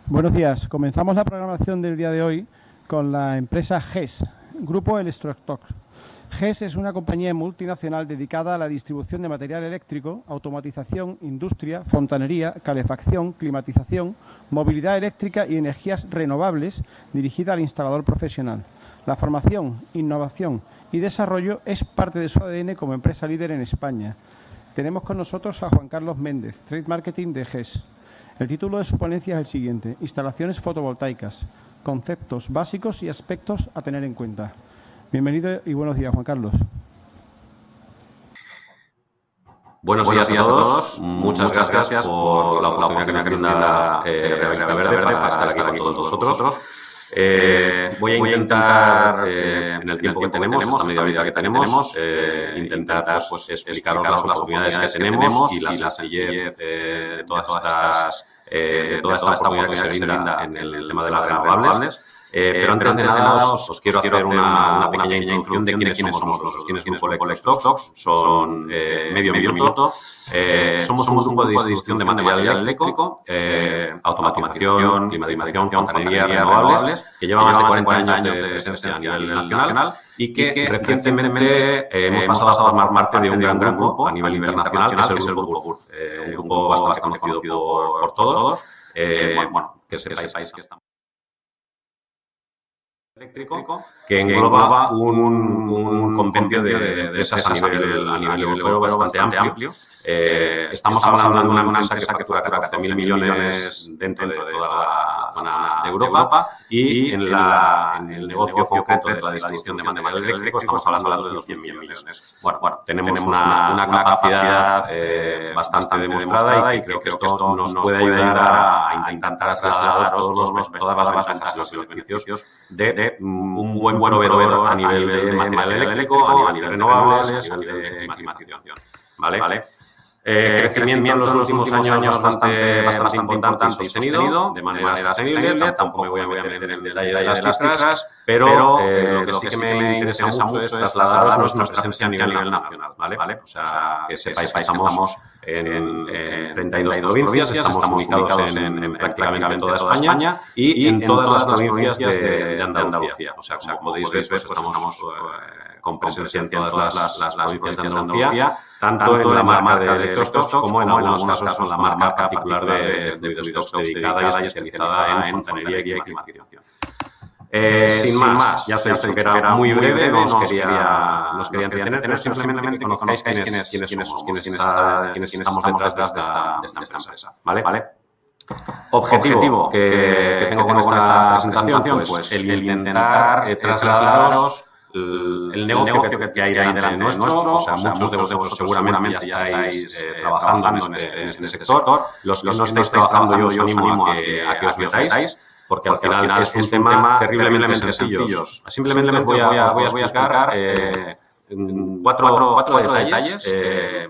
Buenos días. Comenzamos la programación del día de hoy con la empresa GES, Grupo Electrostoc. GES es una compañía multinacional dedicada a la distribución de material eléctrico, automatización, industria, fontanería, calefacción, climatización, movilidad eléctrica y energías renovables, dirigida al instalador profesional. La formación, innovación y desarrollo es parte de su ADN como empresa líder en España. Tenemos con nosotros a Juan Carlos Méndez, Trade Marketing de GES. El título de su ponencia es el siguiente: Instalaciones fotovoltaicas, conceptos básicos y aspectos a tener en cuenta. Bienvenido y buenos días, Juan Carlos. Buenos días a todos. Muchas gracias por la oportunidad que me brinda Realidad Verde para estar aquí con todos vosotros. Voy a intentar, en el tiempo que tenemos, esta media horita que tenemos, intentar pues, explicaros las oportunidades que tenemos y la sencillez de todas esta oportunidad que se brinda en el tema de las renovables. Pero antes de nada os quiero hacer una pequeña introducción de quiénes somos nosotros. ¿Quién es Grupo Electrostoc? Son medio minuto. Somos un grupo de distribución de material eléctrico, automatización, climatización, fontanería, renovables, que lleva más de 40 años de presencia a nivel nacional y que recientemente hemos pasado a formar parte de un gran grupo a nivel internacional, que es el Grupo GURZ, un grupo bastante conocido por todos. Que sepáis que estamos eléctrico, que engloba un compendio de empresas a nivel europeo bastante amplio. Estamos hablando de una empresa que factura 14.000 millones dentro de toda la zona de Europa y en el negocio concreto de la distribución de material eléctrico estamos hablando de los 100 millones. Bueno, tenemos una capacidad bastante demostrada y creo que esto nos puede ayudar a intentar trasladaros todas las ventajas y los beneficios de un buen proveedor a nivel de material eléctrico, a nivel de renovables, a nivel de climatización. ¿Vale? Crecimiento en los últimos años bastante importante y sostenido, de manera sostenible. Tampoco me voy a meter en el detalle de las cifras, pero lo que sí que me interesa mucho es trasladaros nuestra presencia a nivel nacional. ¿Vale? O sea, que sepáis que estamos en 32 provincias, estamos ubicados en prácticamente toda España y en todas las provincias de Andalucía. O sea, como podéis ver, pues estamos con presencia en todas las provincias de Andalucía, tanto en la marca de Electrostoc como en algunos casos en la marca particular de Fluidostoc, dedicada y especializada en fontanería y climatización. Sin más, ya sé que era muy breve, no os quería entretener, pero simplemente que conozcáis quiénes estamos detrás de esta empresa. ¿Vale? Objetivo que tengo con esta presentación, pues el intentar trasladaros el negocio que hay delante nuestro. O sea, muchos de vosotros seguramente ya estáis trabajando en este sector. Los que no estáis trabajando, yo os animo a que os metáis, porque al final es un tema terriblemente sencillo. Simplemente os voy a explicar cuatro detalles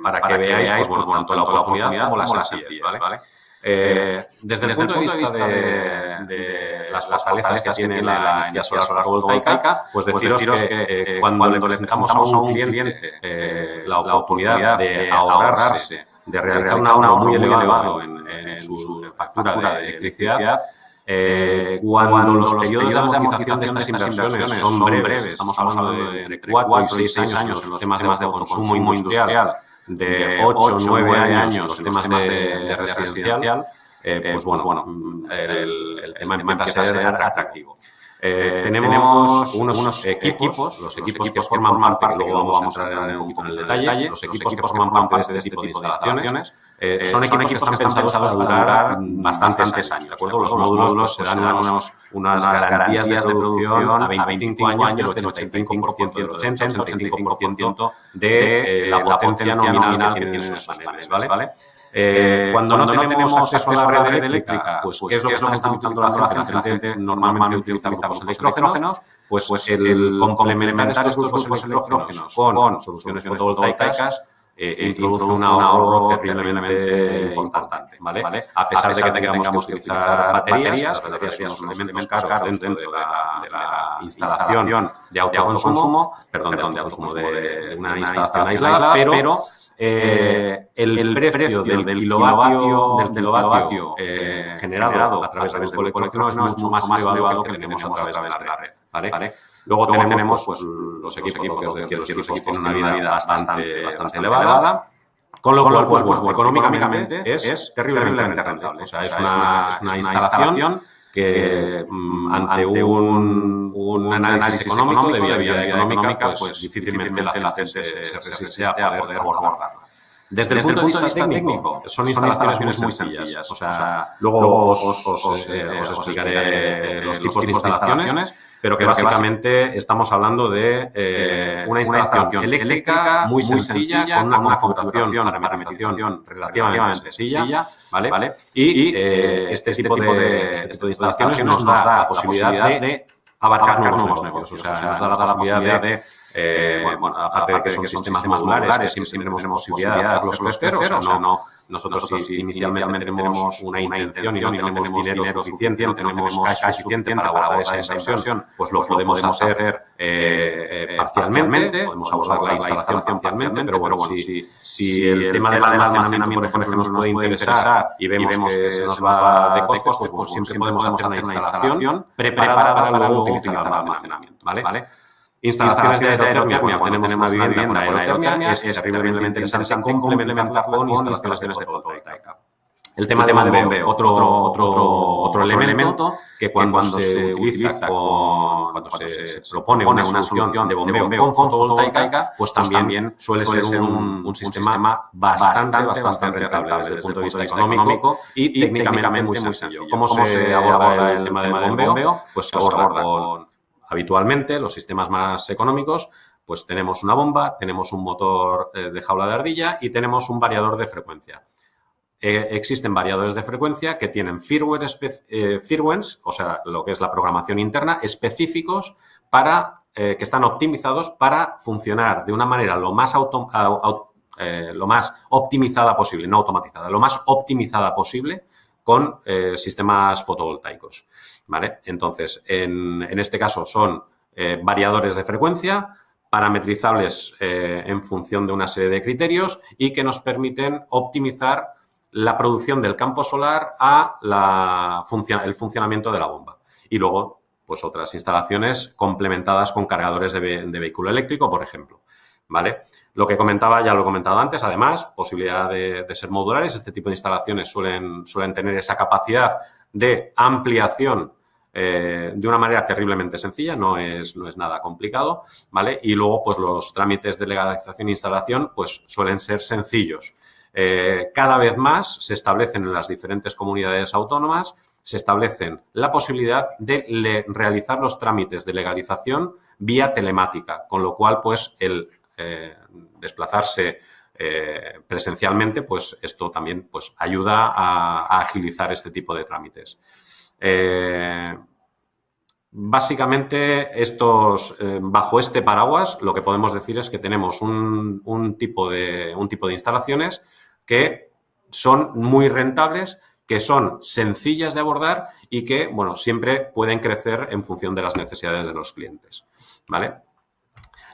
para que veáis pues, tanto la oportunidad como la sencillez. ¿Vale? Desde el punto de vista de las fortalezas que tiene la energía solar fotovoltaica, pues deciros que cuando le presentamos a un cliente la oportunidad de ahorrarse, de realizar un ahorro muy elevado en su factura de electricidad, cuando los periodos de amortización de estas inversiones son breves, estamos hablando de entre 4 y 6 años en los temas de consumo industrial, de 8 o 9 años los temas de residencial, pues bueno, el tema empieza a ser atractivo. Tenemos unos equipos, los equipos que forman parte, que luego vamos a entrar un poquito en el detalle, los equipos que forman parte de este tipo de instalaciones, son equipos que están pensados para durar bastantes años, ¿de acuerdo? Los módulos se dan unas garantías de producción a 25 años del 85%, del 80-85% de la potencia nominal que tienen esos paneles, ¿vale? Cuando no tenemos acceso a la red eléctrica, pues ¿qué es lo que están utilizando la gente? Normalmente utilizamos electrógenos, pues el complementar estos grupos electrógenos con soluciones fotovoltaicas introduce un ahorro terriblemente importante, ¿vale? A pesar de que tengamos que utilizar baterías, las baterías son los elementos caros dentro de la instalación de autoconsumo, de una instalación aislada, pero el precio del kilovatio generado a través del colector es mucho más elevado que el que tenemos a través de la red, ¿vale? Luego tenemos pues, los equipos, lo que os decía, los equipos tienen una vida bastante elevada. Con lo cual, pues bueno, económicamente es terriblemente rentable. O sea, es una instalación que ante un análisis económico de viabilidad económica, pues difícilmente la gente se resiste a poder abordarla. Desde el punto de vista técnico, son instalaciones muy sencillas. O sea, luego os explicaré los tipos de instalaciones, pero que básicamente estamos hablando de una instalación eléctrica muy sencilla, con una configuración, parametrización relativamente sencilla, ¿vale? Y este tipo de instalaciones nos da la posibilidad de abarcar nuevos negocios. O sea, nos da la posibilidad de aparte de que son sistemas modulares, que siempre tenemos posibilidad de hacerlos crecer, o sea, nosotros si inicialmente tenemos una intención y no tenemos dinero suficiente, no tenemos cash suficiente para abordar esa inversión, pues lo podemos hacer parcialmente, podemos abordar la instalación parcialmente, pero bueno, si el tema del almacenamiento, por ejemplo, nos puede interesar y vemos que se nos va de costos, pues siempre podemos hacer una instalación preparada para luego utilizar el almacenamiento, ¿vale? Instalaciones de aerotermia, cuando tenemos una vivienda en aerotermia, es terriblemente interesante complementarla con instalaciones de fotovoltaica. El tema de bombeo, otro elemento que cuando se utiliza, cuando se propone una solución de bombeo con fotovoltaica, pues también suele ser un sistema bastante rentable desde el punto de vista económico y técnicamente muy sencillo. ¿Cómo se aborda el tema del bombeo? Pues se aborda habitualmente, los sistemas más económicos, pues tenemos una bomba, tenemos un motor de jaula de ardilla y tenemos un variador de frecuencia. Existen variadores de frecuencia que tienen firmwares, o sea, lo que es la programación interna, específicos para que están optimizados para funcionar de una manera lo más optimizada posible, no automatizada, lo más optimizada posible con sistemas fotovoltaicos, ¿vale? Entonces, en este caso son variadores de frecuencia parametrizables en función de una serie de criterios y que nos permiten optimizar la producción del campo solar a el funcionamiento de la bomba. Y luego, pues otras instalaciones complementadas con cargadores de vehículo eléctrico, por ejemplo, ¿vale? Lo que comentaba, ya lo he comentado antes, además, posibilidad de ser modulares. Este tipo de instalaciones suelen tener esa capacidad de ampliación de una manera terriblemente sencilla, no es nada complicado, ¿vale? Y luego, pues los trámites de legalización e instalación, pues suelen ser sencillos. Cada vez más se establecen en las diferentes comunidades autónomas, se establecen la posibilidad de realizar los trámites de legalización vía telemática, con lo cual, pues, el desplazarse presencialmente, pues esto también pues ayuda a agilizar este tipo de trámites. Básicamente, bajo este paraguas, lo que podemos decir es que tenemos un tipo de instalaciones que son muy rentables, que son sencillas de abordar y que, bueno, siempre pueden crecer en función de las necesidades de los clientes, ¿vale?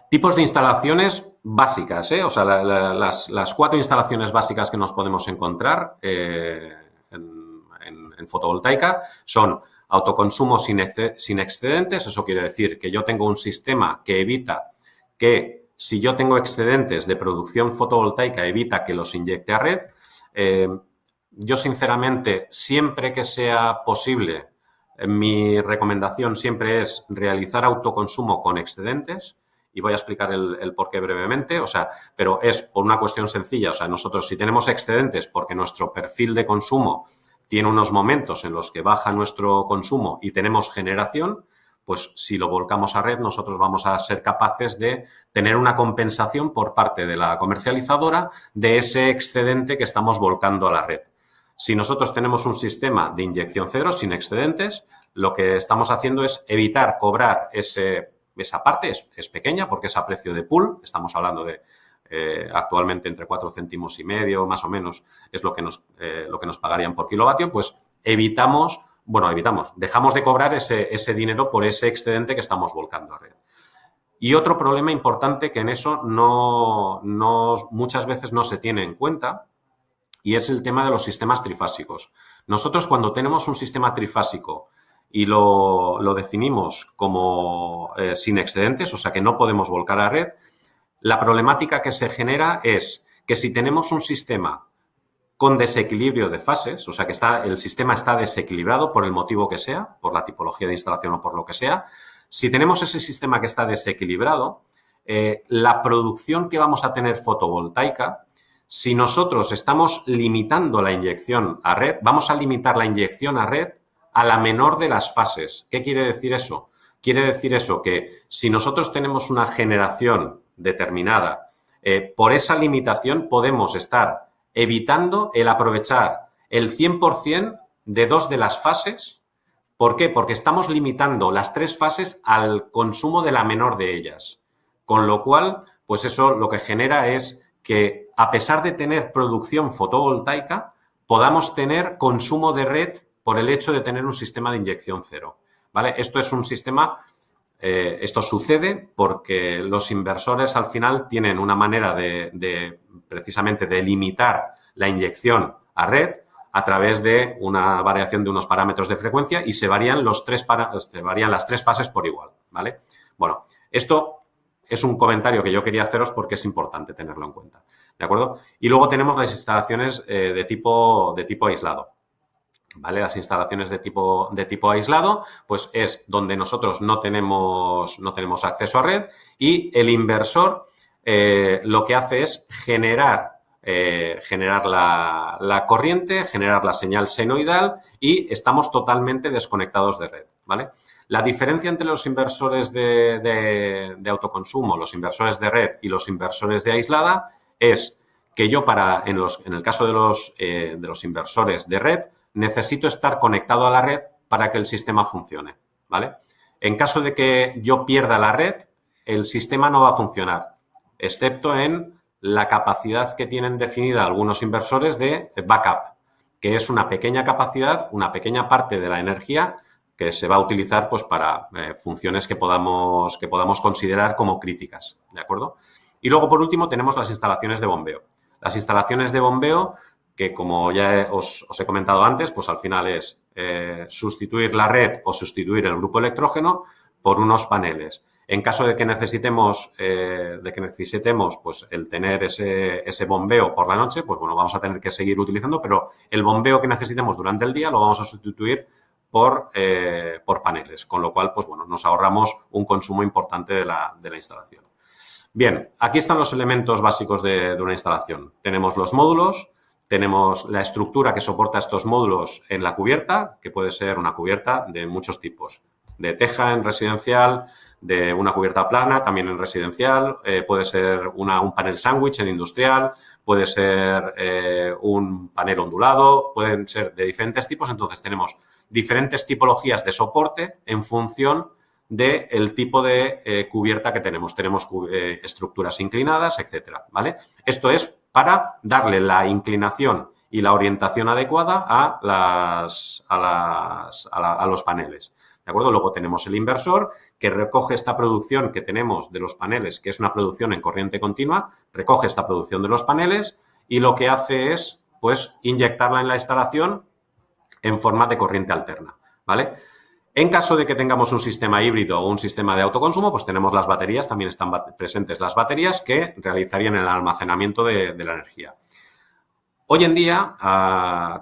Tipos de instalaciones básicas, o sea, las 4 instalaciones básicas que nos podemos encontrar en fotovoltaica son autoconsumo sin excedentes. Eso quiere decir que yo tengo un sistema que evita que, si yo tengo excedentes de producción fotovoltaica, evita que los inyecte a red. Yo, sinceramente, siempre que sea posible, mi recomendación siempre es realizar autoconsumo con excedentes. Y voy a explicar el porqué brevemente, o sea, pero es por una cuestión sencilla. O sea, nosotros, si tenemos excedentes porque nuestro perfil de consumo tiene unos momentos en los que baja nuestro consumo y tenemos generación, pues si lo volcamos a red, nosotros vamos a ser capaces de tener una compensación por parte de la comercializadora de ese excedente que estamos volcando a la red. Si nosotros tenemos un sistema de inyección cero sin excedentes, lo que estamos haciendo es evitar cobrar esa parte, es pequeña porque es a precio de pool, estamos hablando de actualmente entre 4,5 céntimos más o menos es lo que nos pagarían por kilovatio, pues dejamos de cobrar ese dinero por ese excedente que estamos volcando a red. Y otro problema importante que en eso muchas veces no se tiene en cuenta, y es el tema de los sistemas trifásicos. Nosotros, cuando tenemos un sistema trifásico y lo definimos como sin excedentes, o sea que no podemos volcar a red, la problemática que se genera es que si tenemos un sistema con desequilibrio de fases, o sea que el sistema está desequilibrado por el motivo que sea, por la tipología de instalación o por lo que sea, si tenemos ese sistema que está desequilibrado, la producción que vamos a tener fotovoltaica, si nosotros estamos limitando la inyección a red, vamos a limitar la inyección a red a la menor de las fases. ¿Qué quiere decir eso? Quiere decir eso que si nosotros tenemos una generación determinada, por esa limitación podemos estar evitando el aprovechar el 100% de 2 de las fases. ¿Por qué? Porque estamos limitando las 3 fases al consumo de la menor de ellas. Con lo cual, pues eso lo que genera es que, a pesar de tener producción fotovoltaica, podamos tener consumo de red por el hecho de tener un sistema de inyección cero, ¿vale? Esto es un sistema, esto sucede porque los inversores al final tienen una manera precisamente de limitar la inyección a red a través de una variación de unos parámetros de frecuencia y se varían las 3 fases por igual, ¿vale? Bueno, esto es un comentario que yo quería haceros porque es importante tenerlo en cuenta, ¿de acuerdo? Y luego tenemos las instalaciones de tipo aislado, ¿vale? Las instalaciones de tipo aislado, pues es donde nosotros no tenemos acceso a red y el inversor lo que hace es generar la corriente, generar la señal senoidal y estamos totalmente desconectados de red, ¿vale? La diferencia entre los inversores de autoconsumo, los inversores de red y los inversores de aislada es que yo en el caso de los inversores de red necesito estar conectado a la red para que el sistema funcione, ¿vale? En caso de que yo pierda la red, el sistema no va a funcionar, excepto en la capacidad que tienen definida algunos inversores de backup, que es una pequeña capacidad, una pequeña parte de la energía que se va a utilizar pues para funciones que podamos considerar como críticas, ¿de acuerdo? Y luego, por último, tenemos las instalaciones de bombeo. Las instalaciones de bombeo, que como ya os he comentado antes, pues al final es sustituir la red o sustituir el grupo electrógeno por unos paneles. En caso de que necesitemos pues el tener ese bombeo por la noche, pues bueno, vamos a tener que seguir utilizando, pero el bombeo que necesitemos durante el día lo vamos a sustituir por paneles, con lo cual, pues bueno, nos ahorramos un consumo importante de la instalación. Bien, aquí están los elementos básicos de una instalación. Tenemos los módulos, tenemos la estructura que soporta estos módulos en la cubierta, que puede ser una cubierta de muchos tipos, de teja en residencial, de una cubierta plana también en residencial, puede ser un panel sándwich en industrial, puede ser un panel ondulado, pueden ser de diferentes tipos. Entonces, tenemos diferentes tipologías de soporte en función del tipo de cubierta que tenemos. Tenemos estructuras inclinadas, etcétera, ¿vale? Esto es para darle la inclinación y la orientación adecuada a los paneles, ¿de acuerdo? Luego tenemos el inversor que recoge esta producción que tenemos de los paneles, que es una producción en corriente continua, recoge esta producción de los paneles y lo que hace es, pues, inyectarla en la instalación en forma de corriente alterna, ¿vale? En caso de que tengamos un sistema híbrido o un sistema de autoconsumo, pues tenemos las baterías, también están presentes las baterías que realizarían el almacenamiento de la energía. Hoy en día,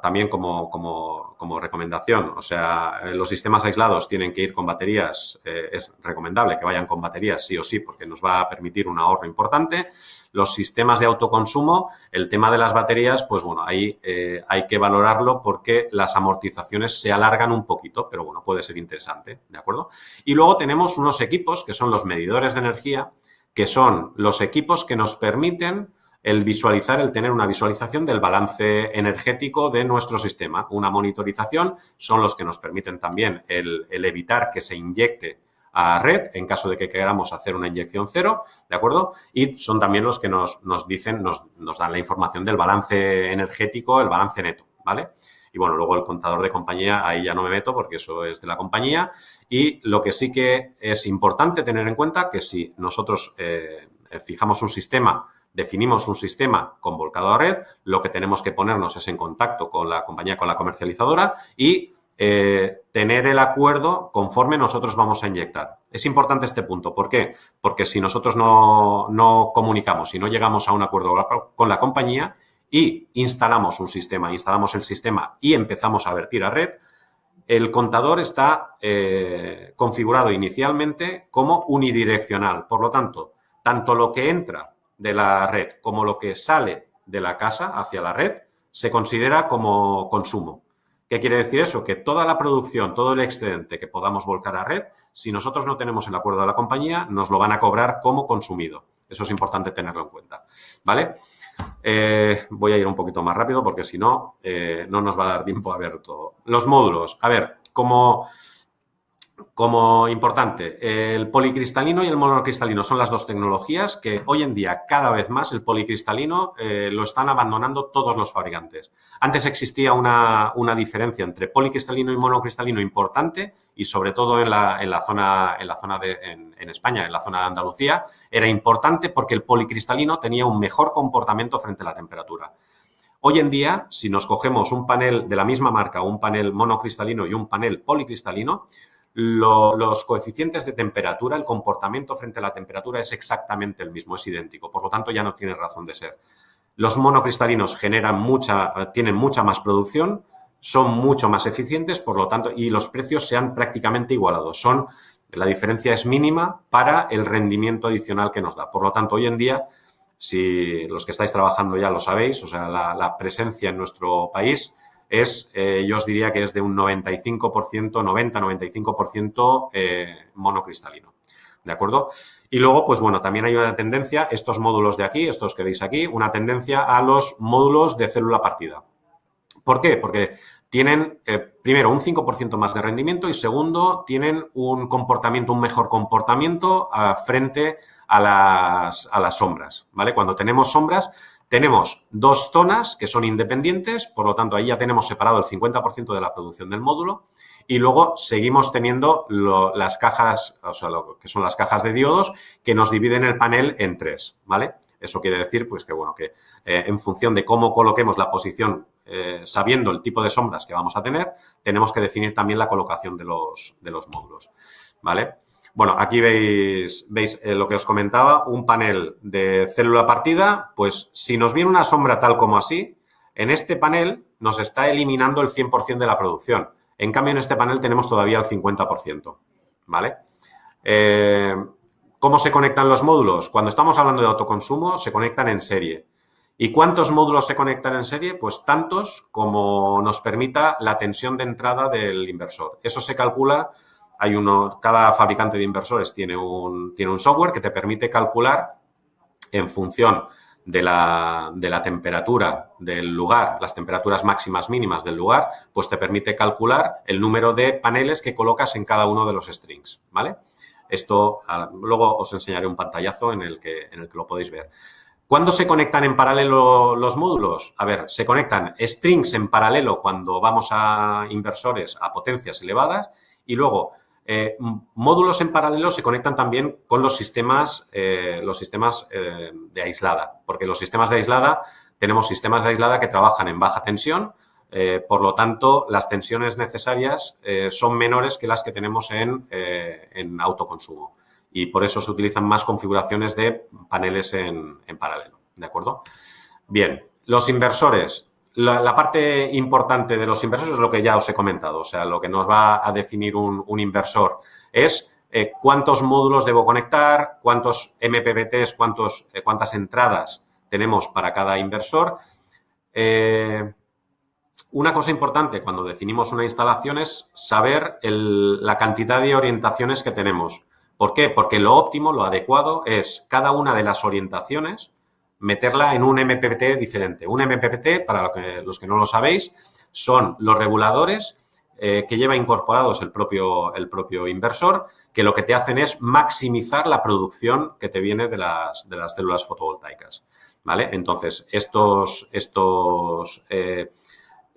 también como recomendación, o sea, los sistemas aislados tienen que ir con baterías, es recomendable que vayan con baterías sí o sí porque nos va a permitir un ahorro importante. Los sistemas de autoconsumo, el tema de las baterías, pues bueno, ahí hay que valorarlo porque las amortizaciones se alargan un poquito, pero bueno, puede ser interesante, ¿de acuerdo? Y luego tenemos unos equipos que son los medidores de energía, que son los equipos que nos permiten el tener una visualización del balance energético de nuestro sistema. Una monitorización son los que nos permiten también el evitar que se inyecte a red en caso de que queramos hacer una inyección cero, ¿de acuerdo? Y son también los que nos dan la información del balance energético, el balance neto, ¿vale? Y bueno, luego el contador de compañía, ahí ya no me meto porque eso es de la compañía. Y lo que sí que es importante tener en cuenta que si nosotros fijamos un sistema, definimos un sistema con volcado a red, lo que tenemos que ponernos es en contacto con la compañía, con la comercializadora y tener el acuerdo conforme nosotros vamos a inyectar. Es importante este punto. ¿Por qué? Porque si nosotros no comunicamos, si no llegamos a un acuerdo con la compañía y instalamos un sistema, instalamos el sistema y empezamos a vertir a red, el contador está configurado inicialmente como unidireccional. Por lo tanto, tanto lo que entra de la red como lo que sale de la casa hacia la red se considera como consumo. ¿Qué quiere decir eso? Que toda la producción, todo el excedente que podamos volcar a red, si nosotros no tenemos el acuerdo de la compañía, nos lo van a cobrar como consumido. Eso es importante tenerlo en cuenta, ¿vale? Voy a ir un poquito más rápido porque si no, no nos va a dar tiempo a ver todo. Los módulos. A ver, como importante, el policristalino y el monocristalino son las dos tecnologías que hoy en día cada vez más el policristalino lo están abandonando todos los fabricantes. Antes existía una diferencia entre policristalino y monocristalino importante y sobre todo en España, en la zona de Andalucía, era importante porque el policristalino tenía un mejor comportamiento frente a la temperatura. Hoy en día, si nos cogemos un panel de la misma marca, un panel monocristalino y un panel policristalino, los coeficientes de temperatura, el comportamiento frente a la temperatura es exactamente el mismo, es idéntico. Por lo tanto, ya no tiene razón de ser. Los monocristalinos tienen mucha más producción, son mucho más eficientes, por lo tanto, y los precios se han prácticamente igualado. La diferencia es mínima para el rendimiento adicional que nos da. Por lo tanto, hoy en día, si los que estáis trabajando ya lo sabéis, o sea, la presencia en nuestro país yo os diría que es de un 90-95% monocristalino. ¿De acuerdo? Y luego, pues bueno, también hay una tendencia, estos módulos de aquí, estos que veis aquí, una tendencia a los módulos de célula partida. ¿Por qué? Porque tienen, primero, un 5% más de rendimiento y segundo, tienen un mejor comportamiento frente a las sombras, ¿vale? Cuando tenemos sombras, tenemos dos zonas que son independientes, por lo tanto, ahí ya tenemos separado el 50% de la producción del módulo y luego seguimos teniendo las cajas, o sea, lo que son las cajas de diodos que nos dividen el panel en tres, ¿vale? Eso quiere decir, pues, que, bueno, que en función de cómo coloquemos la posición, sabiendo el tipo de sombras que vamos a tener, tenemos que definir también la colocación de los módulos, ¿vale? Bueno, aquí veis lo que os comentaba, un panel de célula partida, pues si nos viene una sombra tal como así, en este panel nos está eliminando el 100% de la producción. En cambio, en este panel tenemos todavía el 50%, ¿vale? ¿Cómo se conectan los módulos? Cuando estamos hablando de autoconsumo, se conectan en serie. ¿Y cuántos módulos se conectan en serie? Pues tantos como nos permita la tensión de entrada del inversor. Eso se calcula. Cada fabricante de inversores tiene un software que te permite calcular en función de la temperatura del lugar, las temperaturas máximas mínimas del lugar, pues te permite calcular el número de paneles que colocas en cada uno de los strings, ¿vale? Esto luego os enseñaré un pantallazo en el que lo podéis ver. ¿Cuándo se conectan en paralelo los módulos? A ver, se conectan strings en paralelo cuando vamos a inversores a potencias elevadas y luego módulos en paralelo se conectan también con los sistemas de aislada, porque los sistemas de aislada, tenemos sistemas de aislada que trabajan en baja tensión, por lo tanto, las tensiones necesarias son menores que las que tenemos en autoconsumo y por eso se utilizan más configuraciones de paneles en paralelo, ¿de acuerdo? Bien, los inversores. La parte importante de los inversores es lo que ya os he comentado, o sea, lo que nos va a definir un inversor es cuántos módulos debo conectar, cuántos MPPTs, cuántas entradas tenemos para cada inversor. Una cosa importante cuando definimos una instalación es saber la cantidad de orientaciones que tenemos. ¿Por qué? Porque lo óptimo, lo adecuado es cada una de las orientaciones meterla en un MPPT diferente. Un MPPT, para los que no lo sabéis, son los reguladores que lleva incorporados el propio inversor, que lo que te hacen es maximizar la producción que te viene de las células fotovoltaicas, ¿vale? Entonces, estos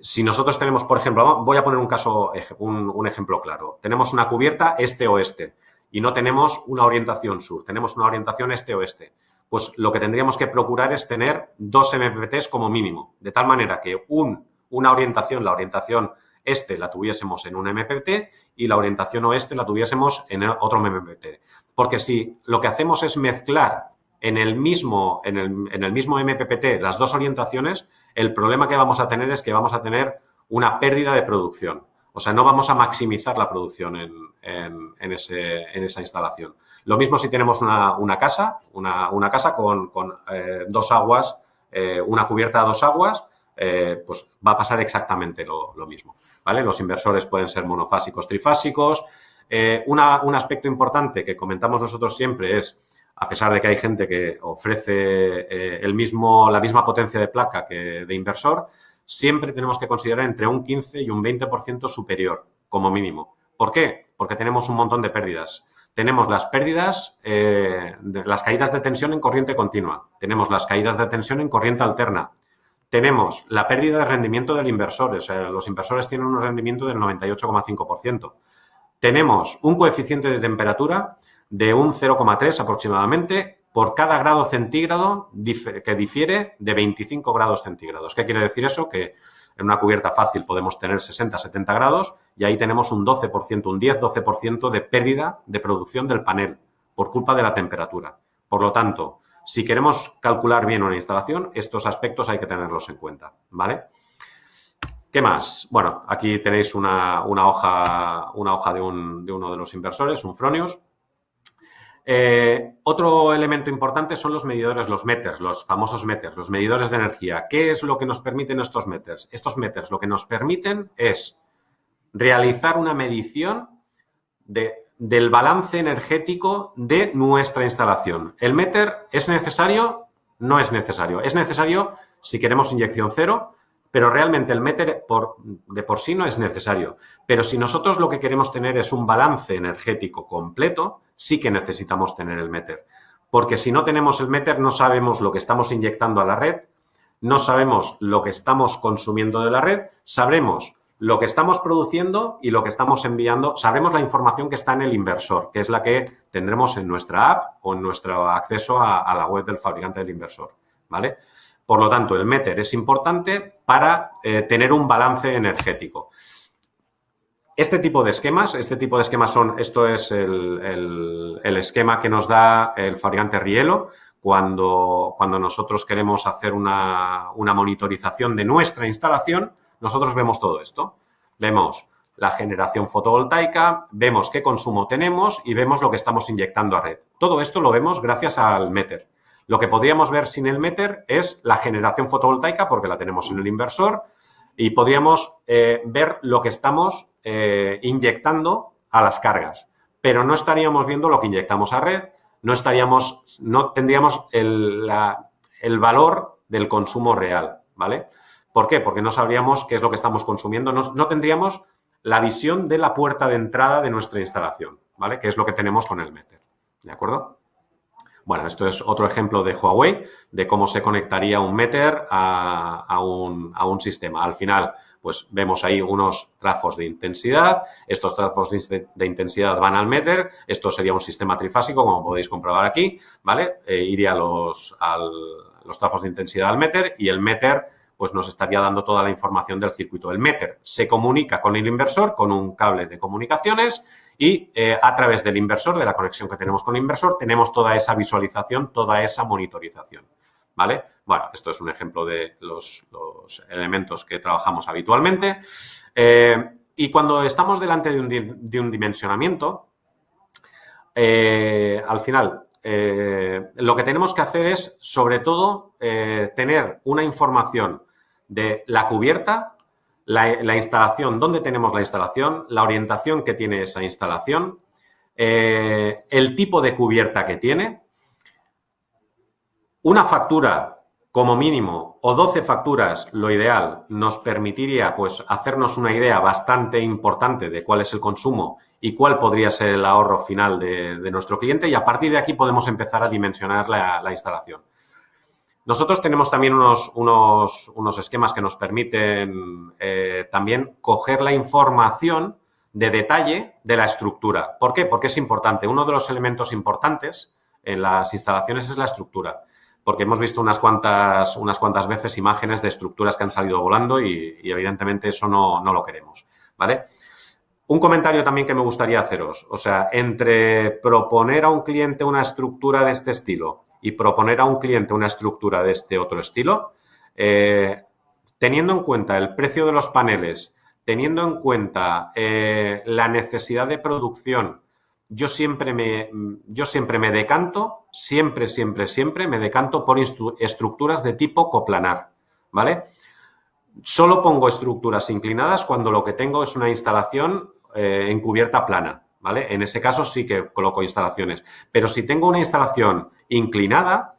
Si nosotros tenemos, por ejemplo, voy a poner un caso, un ejemplo claro. Tenemos una cubierta este-oeste y no tenemos una orientación sur, tenemos una orientación este-oeste. Pues lo que tendríamos que procurar es tener 2 MPPTs como mínimo, de tal manera que una orientación, la orientación este la tuviésemos en un MPPT y la orientación oeste la tuviésemos en otro MPPT. Porque si lo que hacemos es mezclar en el mismo MPPT las dos orientaciones, el problema que vamos a tener es que vamos a tener una pérdida de producción. O sea, no vamos a maximizar la producción en esa instalación. Lo mismo si tenemos una casa con 2 aguas, una cubierta a 2 aguas, pues va a pasar exactamente lo mismo, ¿vale? Los inversores pueden ser monofásicos, trifásicos. Un aspecto importante que comentamos nosotros siempre es, a pesar de que hay gente que ofrece la misma potencia de placa que de inversor, siempre tenemos que considerar entre un 15 y un 20% superior, como mínimo. ¿Por qué? Porque tenemos un montón de pérdidas. Tenemos las pérdidas, las caídas de tensión en corriente continua. Tenemos las caídas de tensión en corriente alterna. Tenemos la pérdida de rendimiento del inversor. O sea, los inversores tienen un rendimiento del 98,5%. Tenemos un coeficiente de temperatura de un 0,3 aproximadamente por cada grado centígrado que difiere de 25 grados centígrados. ¿Qué quiere decir eso? Que en una cubierta fácil podemos tener 60, 70 grados y ahí tenemos un 12%, un 10-12% de pérdida de producción del panel por culpa de la temperatura. Por lo tanto, si queremos calcular bien una instalación, estos aspectos hay que tenerlos en cuenta, ¿vale? ¿Qué más? Bueno, aquí tenéis una hoja de uno de los inversores, un Fronius. Otro elemento importante son los medidores, los meters, los famosos meters, los medidores de energía. ¿Qué es lo que nos permiten estos meters? Estos meters lo que nos permiten es realizar una medición del balance energético de nuestra instalación. ¿El meter es necesario? No es necesario. Es necesario si queremos inyección cero, pero realmente el meter de por sí no es necesario. Pero si nosotros lo que queremos tener es un balance energético completo, sí que necesitamos tener el meter. Porque si no tenemos el meter, no sabemos lo que estamos inyectando a la red, no sabemos lo que estamos consumiendo de la red, sabremos lo que estamos produciendo y lo que estamos enviando, sabremos la información que está en el inversor, que es la que tendremos en nuestra app o en nuestro acceso a la web del fabricante del inversor, ¿vale? Por lo tanto, el meter es importante para tener un balance energético. Este tipo de esquemas son, esto es el esquema que nos da el fabricante Riello cuando nosotros queremos hacer una monitorización de nuestra instalación. Nosotros vemos todo esto. Vemos la generación fotovoltaica, vemos qué consumo tenemos y vemos lo que estamos inyectando a red. Todo esto lo vemos gracias al meter. Lo que podríamos ver sin el meter es la generación fotovoltaica, porque la tenemos en el inversor, y podríamos ver lo que estamos inyectando a las cargas. Pero no estaríamos viendo lo que inyectamos a red, no tendríamos el valor del consumo real, ¿vale? ¿Por qué? Porque no sabríamos qué es lo que estamos consumiendo, no tendríamos la visión de la puerta de entrada de nuestra instalación, ¿vale? Que es lo que tenemos con el meter, ¿de acuerdo? Bueno, esto es otro ejemplo de Huawei, de cómo se conectaría un meter a un sistema. Al final, pues vemos ahí unos trazos de intensidad. Estos trazos de intensidad van al meter. Esto sería un sistema trifásico, como podéis comprobar aquí, ¿vale? Iría los trazos de intensidad al meter y el meter pues nos estaría dando toda la información del circuito. El meter se comunica con el inversor con un cable de comunicaciones y a través del inversor, de la conexión que tenemos con el inversor, tenemos toda esa visualización, toda esa monitorización, ¿vale? Bueno, esto es un ejemplo de los elementos que trabajamos habitualmente. Y cuando estamos delante de un dimensionamiento, al final, lo que tenemos que hacer es, sobre todo, tener una información de la cubierta, la instalación, dónde tenemos la instalación, la orientación que tiene esa instalación, el tipo de cubierta que tiene, una factura como mínimo o 12 facturas, lo ideal, nos permitiría pues hacernos una idea bastante importante de cuál es el consumo y cuál podría ser el ahorro final de nuestro cliente, y a partir de aquí podemos empezar a dimensionar la instalación. Nosotros tenemos también unos esquemas que nos permiten también coger la información de detalle de la estructura. ¿Por qué? Porque es importante. Uno de los elementos importantes en las instalaciones es la estructura, porque hemos visto unas cuantas veces imágenes de estructuras que han salido volando y evidentemente eso no lo queremos, ¿vale? Un comentario también que me gustaría haceros, o sea, entre proponer a un cliente una estructura de este estilo y proponer a un cliente una estructura de este otro estilo, teniendo en cuenta el precio de los paneles, teniendo en cuenta la necesidad de producción, yo siempre me decanto, siempre me decanto por estructuras de tipo coplanar, ¿vale? Solo pongo estructuras inclinadas cuando lo que tengo es una instalación en cubierta plana, ¿vale? En ese caso sí que coloco instalaciones. Pero si tengo una instalación inclinada,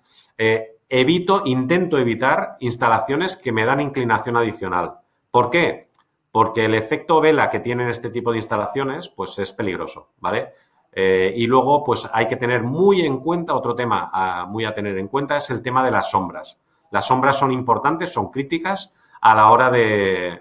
intento evitar instalaciones que me dan inclinación adicional. ¿Por qué? Porque el efecto vela que tienen este tipo de instalaciones, pues es peligroso, ¿vale? Y luego, pues hay que tener muy en cuenta, otro tema muy a tener en cuenta es el tema de las sombras. Las sombras son importantes, son críticas a la hora de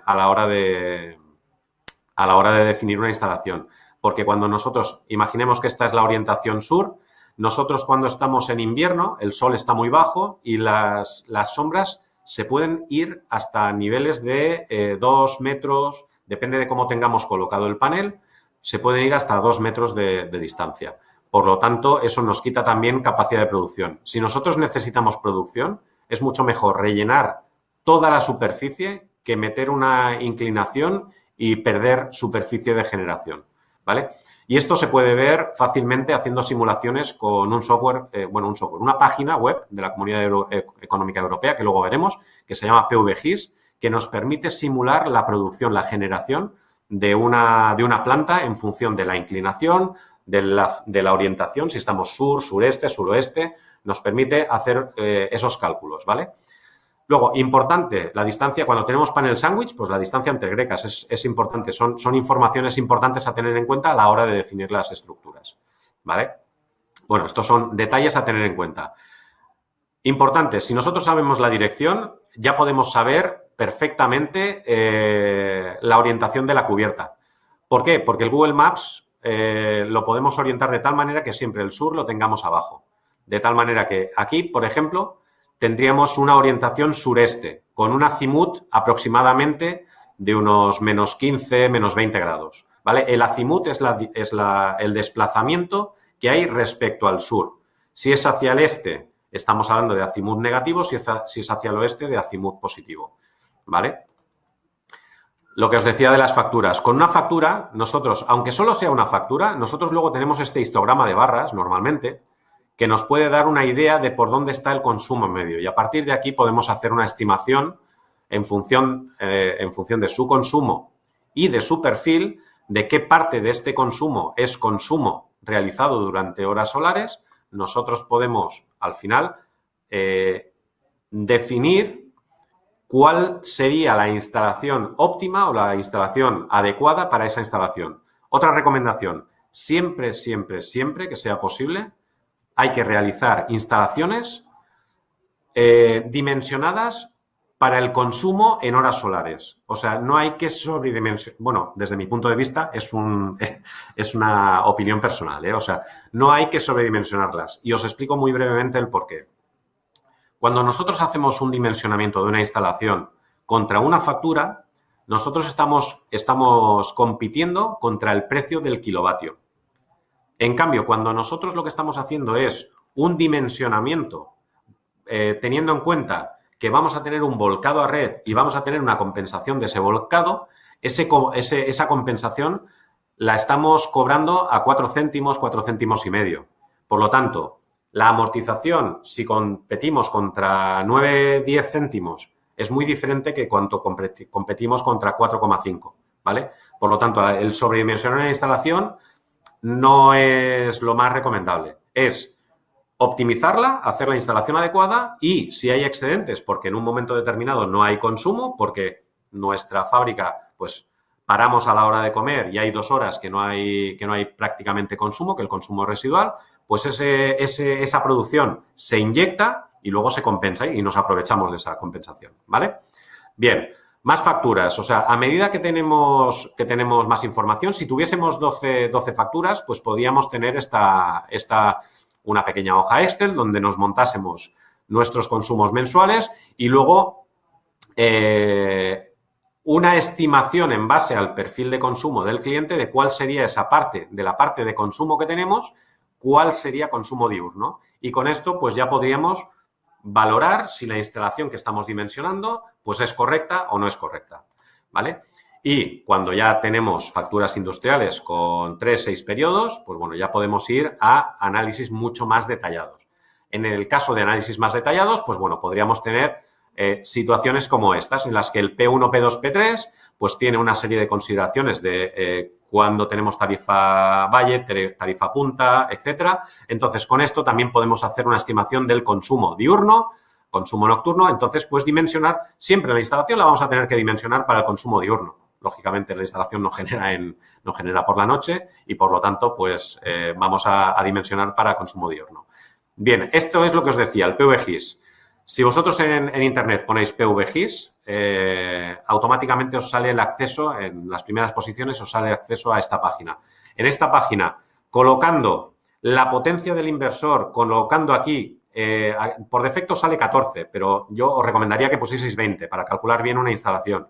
definir una instalación. Porque cuando nosotros, imaginemos que esta es la orientación sur, nosotros cuando estamos en invierno, el sol está muy bajo y las sombras se pueden ir hasta niveles de 2 metros, depende de cómo tengamos colocado el panel, se pueden ir hasta 2 metros de distancia. Por lo tanto, eso nos quita también capacidad de producción. Si nosotros necesitamos producción, es mucho mejor rellenar toda la superficie que meter una inclinación y perder superficie de generación, ¿vale? Y esto se puede ver fácilmente haciendo simulaciones con un software, una página web de la Comunidad Económica Europea, que luego veremos, que se llama PVGIS, que nos permite simular la producción, la generación de una planta en función de la inclinación, de la orientación, si estamos sur, sureste, suroeste, nos permite hacer esos cálculos, ¿vale? Luego, importante, la distancia, cuando tenemos panel sándwich, pues la distancia entre grecas es importante, son informaciones importantes a tener en cuenta a la hora de definir las estructuras, ¿vale? Bueno, estos son detalles a tener en cuenta. Importante, si nosotros sabemos la dirección, ya podemos saber perfectamente la orientación de la cubierta. ¿Por qué? Porque el Google Maps lo podemos orientar de tal manera que siempre el sur lo tengamos abajo. De tal manera que aquí, por ejemplo, tendríamos una orientación sureste con un azimut aproximadamente de unos menos 15, menos 20 grados, ¿vale? El azimut es el desplazamiento que hay respecto al sur. Si es hacia el este, estamos hablando de azimut negativo, si es hacia el oeste, de azimut positivo, ¿vale? Lo que os decía de las facturas. Con una factura, nosotros, aunque solo sea una factura, nosotros luego tenemos este histograma de barras, normalmente, que nos puede dar una idea de por dónde está el consumo medio. Y a partir de aquí podemos hacer una estimación en función de su consumo y de su perfil, de qué parte de este consumo es consumo realizado durante horas solares. Nosotros podemos, al final, definir cuál sería la instalación óptima o la instalación adecuada para esa instalación. Otra recomendación, siempre que sea posible, hay que realizar instalaciones dimensionadas para el consumo en horas solares. O sea, no hay que sobredimensionar. Bueno, desde mi punto de vista es una opinión personal, ¿eh? O sea, no hay que sobredimensionarlas. Y os explico muy brevemente el porqué. Cuando nosotros hacemos un dimensionamiento de una instalación contra una factura, nosotros estamos compitiendo contra el precio del kilovatio. En cambio, cuando nosotros lo que estamos haciendo es un dimensionamiento teniendo en cuenta que vamos a tener un volcado a red y vamos a tener una compensación de ese volcado, esa compensación la estamos cobrando a 4 céntimos, 4 céntimos y medio. Por lo tanto, la amortización, si competimos contra 9, 10 céntimos, es muy diferente que cuando competimos contra 4,5, ¿vale? Por lo tanto, el sobredimensionar una instalación no es lo más recomendable. Es optimizarla, hacer la instalación adecuada y si hay excedentes, porque en un momento determinado no hay consumo, porque nuestra fábrica, pues paramos a la hora de comer y hay 2 horas que no hay prácticamente consumo, que el consumo es residual, pues esa producción se inyecta y luego se compensa y nos aprovechamos de esa compensación, ¿vale? Bien, más facturas. O sea, a medida que tenemos más información, si tuviésemos 12 facturas, pues podríamos tener una pequeña hoja Excel donde nos montásemos nuestros consumos mensuales y luego una estimación en base al perfil de consumo del cliente de cuál sería esa parte de la parte de consumo que tenemos, cuál sería consumo diurno. Y con esto, pues ya podríamos valorar si la instalación que estamos dimensionando pues es correcta o no es correcta, ¿vale? Y cuando ya tenemos facturas industriales con 3, 6 periodos, pues bueno, ya podemos ir a análisis mucho más detallados. En el caso de análisis más detallados, pues bueno, podríamos tener situaciones como estas, en las que el P1, P2, P3, pues tiene una serie de consideraciones de cuando tenemos tarifa valle, tarifa punta, etcétera. Entonces, con esto también podemos hacer una estimación del consumo diurno, consumo nocturno. Entonces, pues dimensionar, siempre la instalación la vamos a tener que dimensionar para el consumo diurno. Lógicamente, la instalación no genera por la noche y, por lo tanto, pues vamos a dimensionar para consumo diurno. Bien, esto es lo que os decía, el PVGIS. Si vosotros en Internet ponéis PVGIS, automáticamente os sale el acceso, en las primeras posiciones os sale acceso a esta página. En esta página, colocando la potencia del inversor, colocando aquí, por defecto sale 14, pero yo os recomendaría que pusieseis 20 para calcular bien una instalación.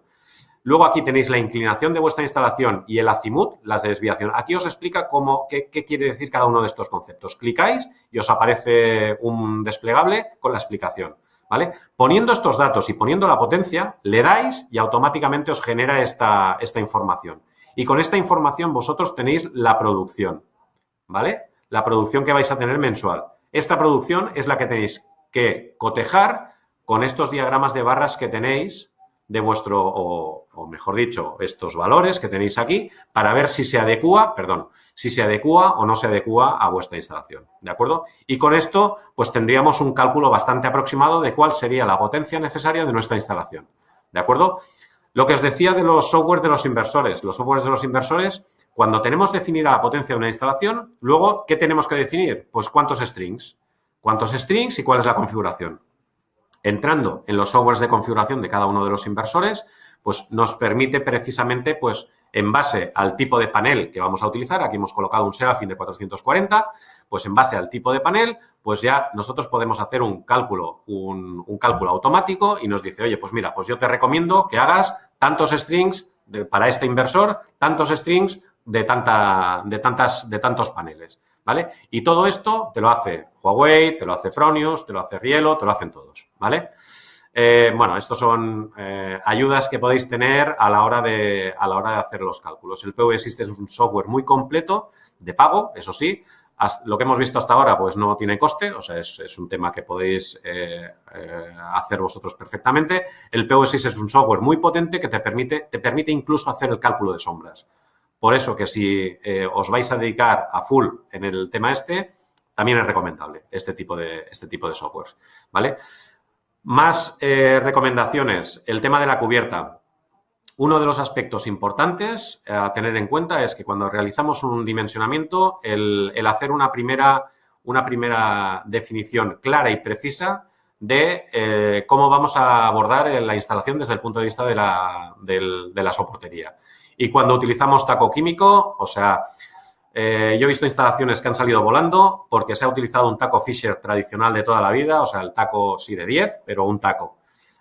Luego aquí tenéis la inclinación de vuestra instalación y el azimut, las de desviación. Aquí os explica qué quiere decir cada uno de estos conceptos. Clicáis y os aparece un desplegable con la explicación, ¿vale? Poniendo estos datos y poniendo la potencia, le dais y automáticamente os genera esta información. Y con esta información vosotros tenéis la producción, ¿vale? La producción que vais a tener mensual. Esta producción es la que tenéis que cotejar con estos diagramas de barras que tenéis de vuestro, o mejor dicho, estos valores que tenéis aquí para ver si se adecúa o no se adecúa a vuestra instalación, ¿de acuerdo? Y con esto, pues tendríamos un cálculo bastante aproximado de cuál sería la potencia necesaria de nuestra instalación, ¿de acuerdo? Lo que os decía de los softwares de los inversores. Los softwares de los inversores, cuando tenemos definida la potencia de una instalación, luego, ¿qué tenemos que definir? Pues cuántos strings y cuál es la configuración. Entrando en los softwares de configuración de cada uno de los inversores, pues nos permite precisamente, pues en base al tipo de panel que vamos a utilizar, aquí hemos colocado un Serafin de 440, pues en base al tipo de panel, pues ya nosotros podemos hacer un cálculo automático y nos dice, oye, pues mira, pues yo te recomiendo que hagas tantos strings para este inversor, tantos strings de tantos paneles, ¿vale? Y todo esto te lo hace Huawei, te lo hace Fronius, te lo hace Rielo, te lo hacen todos, ¿vale? Bueno, estos son ayudas que podéis tener a la hora de hacer los cálculos. El PVSys es un software muy completo, de pago, eso sí. Lo que hemos visto hasta ahora, pues no tiene coste, o sea, es un tema que podéis hacer vosotros perfectamente. El PVSys es un software muy potente que te permite incluso hacer el cálculo de sombras. Por eso que si os vais a dedicar a full en el tema también es recomendable este tipo de softwares, ¿vale? Más recomendaciones. El tema de la cubierta. Uno de los aspectos importantes a tener en cuenta es que cuando realizamos un dimensionamiento, el hacer una primera definición clara y precisa de cómo vamos a abordar la instalación desde el punto de vista de la soportería. Y cuando utilizamos taco químico, o sea, yo he visto instalaciones que han salido volando porque se ha utilizado un taco Fisher tradicional de toda la vida, o sea, el taco sí de 10, pero un taco.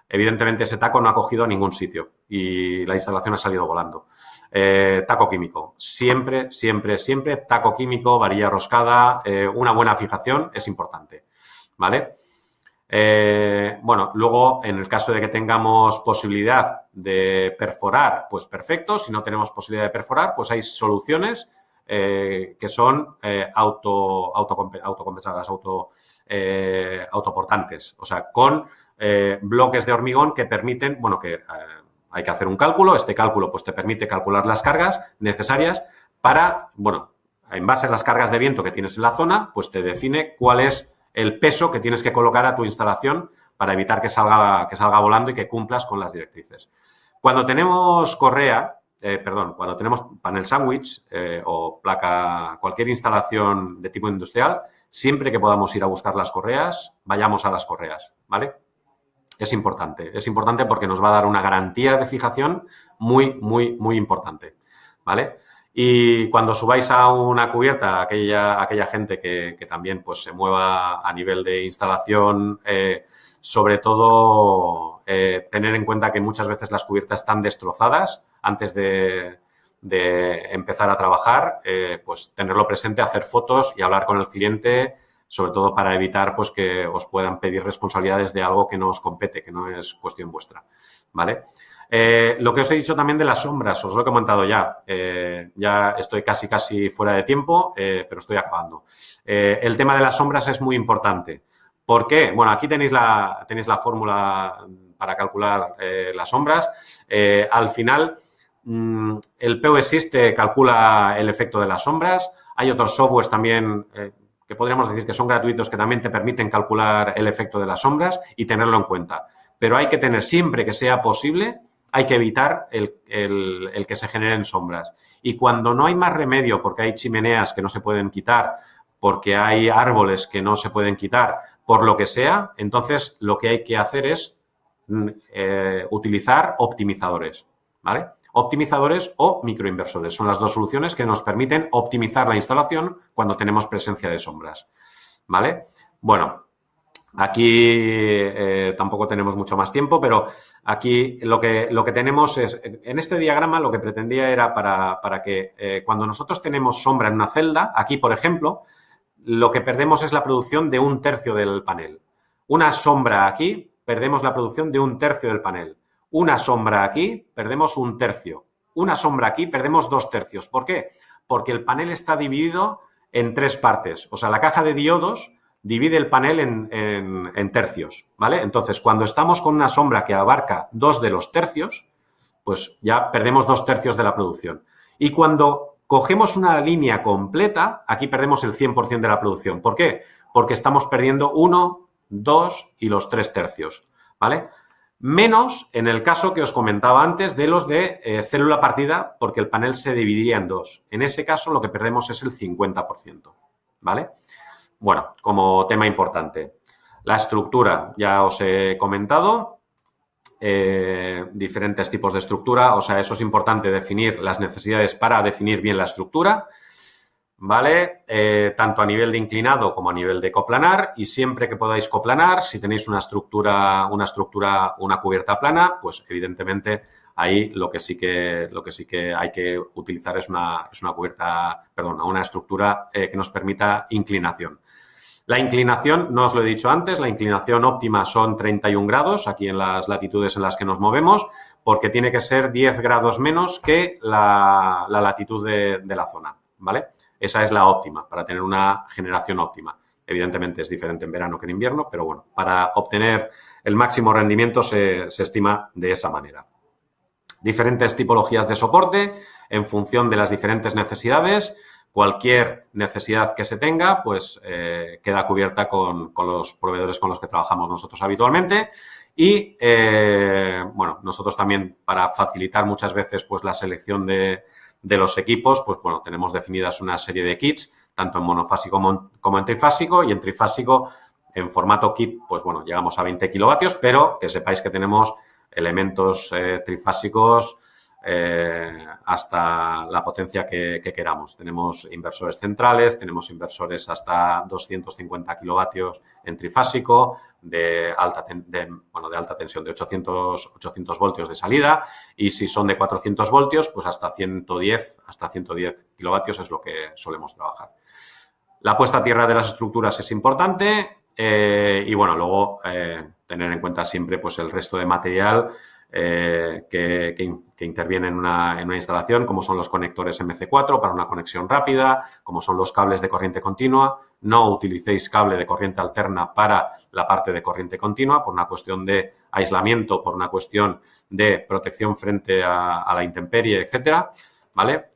Evidentemente, ese taco no ha cogido a ningún sitio y la instalación ha salido volando. Taco químico. Siempre, siempre, siempre taco químico, varilla roscada, una buena fijación es importante, ¿vale? Bueno, luego, en el caso de que tengamos posibilidad de perforar, pues perfecto. Si no tenemos posibilidad de perforar, pues hay soluciones que son autocompensadas, autoportantes. O sea, con bloques de hormigón que permiten, bueno, que hay que hacer un cálculo. Este cálculo, pues te permite calcular las cargas necesarias para, bueno, en base a las cargas de viento que tienes en la zona, pues te define cuál es el peso que tienes que colocar a tu instalación para evitar que salga volando y que cumplas con las directrices. Cuando tenemos correa, cuando tenemos panel sándwich o placa, cualquier instalación de tipo industrial, siempre que podamos ir a buscar las correas, vayamos a las correas, ¿vale? Es importante porque nos va a dar una garantía de fijación muy importante, ¿vale? Y cuando subáis a una cubierta, aquella gente que también pues, se mueva a nivel de instalación, sobre todo tener en cuenta que muchas veces las cubiertas están destrozadas antes de empezar a trabajar, pues tenerlo presente, hacer fotos y hablar con el cliente, sobre todo para evitar pues, que os puedan pedir responsabilidades de algo que no os compete, que no es cuestión vuestra, ¿vale? Lo que os he dicho también de las sombras, os lo he comentado ya. Ya estoy casi fuera de tiempo, pero estoy acabando. El tema de las sombras es muy importante. ¿Por qué? Bueno, aquí tenéis la fórmula para calcular las sombras. Al final, el POSIX te calcula el efecto de las sombras. Hay otros softwares también que podríamos decir que son gratuitos que también te permiten calcular el efecto de las sombras y tenerlo en cuenta. Pero hay que tener, siempre que sea posible, hay que evitar el que se generen sombras. Y cuando no hay más remedio, porque hay chimeneas que no se pueden quitar, porque hay árboles que no se pueden quitar, por lo que sea, entonces lo que hay que hacer es utilizar optimizadores, ¿vale? Optimizadores o microinversores. Son las dos soluciones que nos permiten optimizar la instalación cuando tenemos presencia de sombras, ¿vale? Bueno, aquí tampoco tenemos mucho más tiempo, pero aquí lo que tenemos es, en este diagrama lo que pretendía era para que cuando nosotros tenemos sombra en una celda, aquí, por ejemplo, lo que perdemos es la producción de 1/3 del panel. Una sombra aquí, perdemos la producción de 1/3 del panel. Una sombra aquí, perdemos 1/3. Una sombra aquí, perdemos 2/3. ¿Por qué? Porque el panel está dividido en 3 partes. O sea, la caja de diodos divide el panel en tercios, ¿vale? Entonces, cuando estamos con una sombra que abarca 2 de los tercios, pues ya perdemos 2/3 de la producción. Y cuando cogemos una línea completa, aquí perdemos el 100% de la producción. ¿Por qué? Porque estamos perdiendo 1, 2 y los 3/3, ¿vale? Menos en el caso que os comentaba antes de los de célula partida, porque el panel se dividiría en 2. En ese caso, lo que perdemos es el 50%, ¿vale? Bueno, como tema importante. La estructura, ya os he comentado. Diferentes tipos de estructura, o sea, eso es importante definir las necesidades para definir bien la estructura, ¿vale? Tanto a nivel de inclinado como a nivel de coplanar, y siempre que podáis coplanar, si tenéis una cubierta plana, pues evidentemente ahí lo que sí que hay que utilizar es una estructura que nos permita inclinación. La inclinación, no os lo he dicho antes, la inclinación óptima son 31 grados, aquí en las latitudes en las que nos movemos, porque tiene que ser 10 grados menos que la latitud de la zona, ¿vale? Esa es la óptima, para tener una generación óptima. Evidentemente es diferente en verano que en invierno, pero bueno, para obtener el máximo rendimiento se estima de esa manera. Diferentes tipologías de soporte en función de las diferentes necesidades. Cualquier necesidad que se tenga, pues queda cubierta con los proveedores con los que trabajamos nosotros habitualmente. Y, bueno, nosotros también, para facilitar muchas veces pues la selección de los equipos, pues bueno, tenemos definidas una serie de kits, tanto en monofásico como en trifásico, y en trifásico, en formato kit, pues bueno, llegamos a 20 kilovatios, pero que sepáis que tenemos elementos trifásicos hasta la potencia que queramos. Tenemos inversores centrales, tenemos inversores hasta 250 kilovatios en trifásico, de alta tensión de 800 voltios de salida, y si son de 400 voltios, pues hasta 110 kilovatios es lo que solemos trabajar. La puesta a tierra de las estructuras es importante y, bueno, luego tener en cuenta siempre pues el resto de material que interviene en una instalación, como son los conectores MC4 para una conexión rápida, como son los cables de corriente continua. No utilicéis cable de corriente alterna para la parte de corriente continua por una cuestión de aislamiento, por una cuestión de protección frente a la intemperie, etcétera, ¿vale?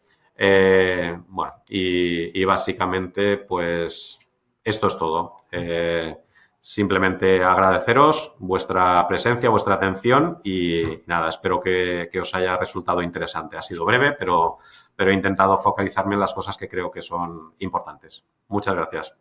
Bueno, y básicamente, pues, esto es todo. simplemente agradeceros vuestra presencia, vuestra atención y nada, espero que os haya resultado interesante. Ha sido breve, pero he intentado focalizarme en las cosas que creo que son importantes. Muchas gracias.